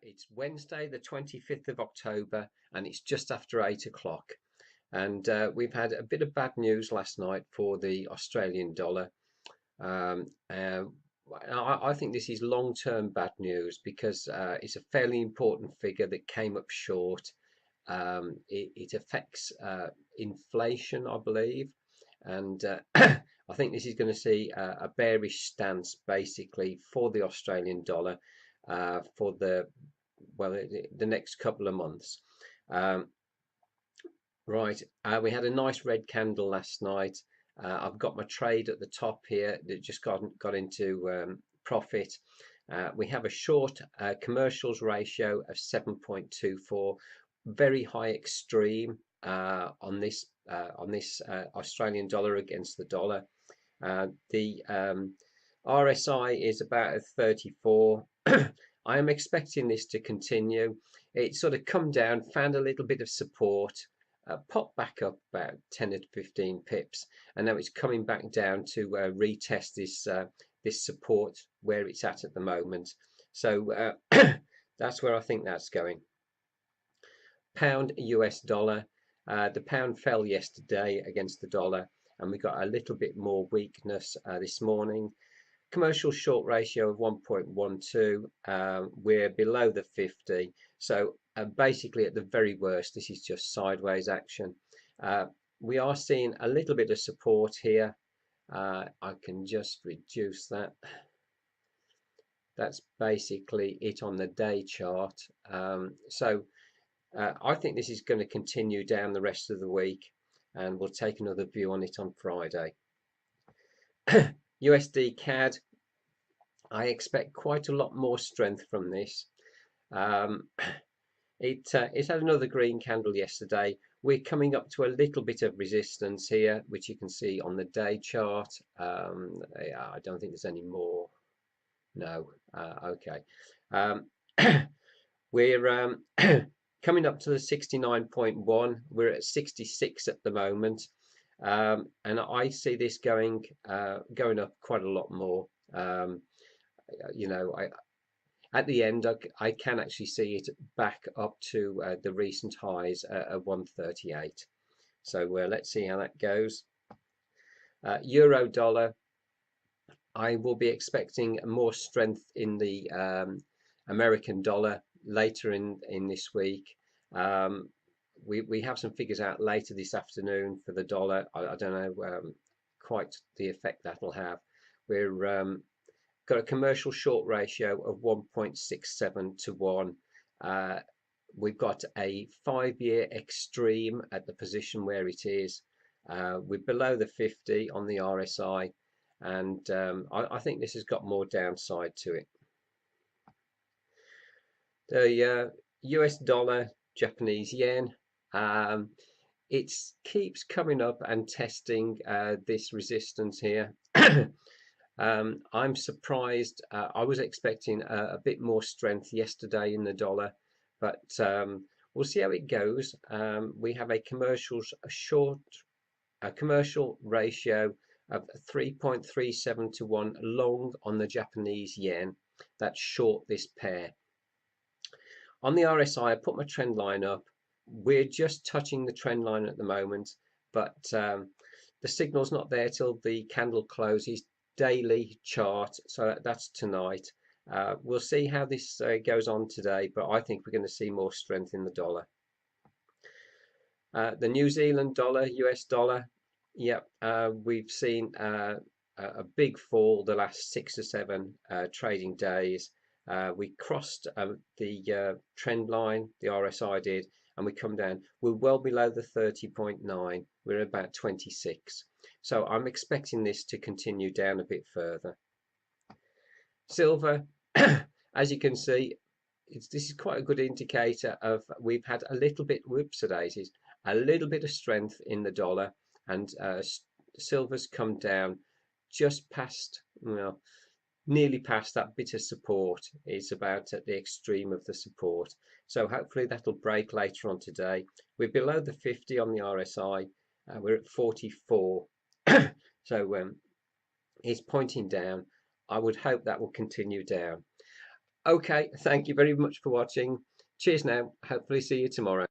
It's Wednesday, the 25th of October, and it's just after 8 o'clock. And we've had a bit of bad news last night for the Australian dollar. Um, uh, I think this is long-term bad news because it's a fairly important figure that came up short. It affects inflation, I believe, and I think this is going to see a bearish stance basically for the Australian dollar for the next couple of months. Um, right, we had a nice red candle last night. I've got my trade at the top here that just got into profit. We have a short commercials ratio of 7.24, very high extreme on this Australian dollar against the dollar. The RSI is about a 34. I am expecting this to continue. It sort of come down, found a little bit of support, popped back up about 10 to 15 pips, and now it's coming back down to retest this support where it's at the moment. So that's where I think that's going. Pound US dollar. The pound fell yesterday against the dollar, and we got a little bit more weakness this morning. Commercial short ratio of 1.12. We're below the 50, so basically at the very worst this is just sideways action. We are seeing a little bit of support here. I can just reduce that. That's basically it on the day chart. I think this is going to continue down the rest of the week, and we'll take another view on it on Friday. USD CAD, I expect quite a lot more strength from this. It had another green candle yesterday. We're coming up to a little bit of resistance here, which you can see on the day chart. I don't think there's any more. No. Okay. We're coming up to the 69.1. We're at 66 at the moment, and I see this going up quite a lot more. At the end, I can actually see it back up to the recent highs at 138. So let's see how that goes. Euro dollar, I will be expecting more strength in the American dollar later in this week. We have some figures out later this afternoon for the dollar. I don't know quite the effect that'll have. We're got a commercial short ratio of 1.67 to 1. We've got a 5-year extreme at the position where it is. We're below the 50 on the RSI, and I think this has got more downside to it. The US dollar, Japanese yen, it keeps coming up and testing this resistance here. I'm surprised. I was expecting a bit more strength yesterday in the dollar, but we'll see how it goes. We have a commercial ratio of 3.37 to 1 long on the Japanese yen. That's short this pair. On the RSI, I put my trend line up. We're just touching the trend line at the moment, but the signal's not there till the candle closes. Daily chart, so that's tonight. We'll see how this goes on today, but I think we're going to see more strength in the dollar. The New Zealand dollar, US dollar, yep, we've seen a big fall the last 6 or 7 trading days. We crossed the trend line, the RSI did, and we come down. We're well below the 30.9. We're about 26. So I'm expecting this to continue down a bit further. Silver, as you can see, this is quite a good indicator of we've had a little bit, a little bit of strength in the dollar, and silver's come down just past, well, nearly past that bit of support. It's about at the extreme of the support. So hopefully that'll break later on today. We're below the 50 on the RSI. We're at 44. So it's pointing down. I would hope that will continue down. Okay, thank you very much for watching. Cheers now. Hopefully see you tomorrow.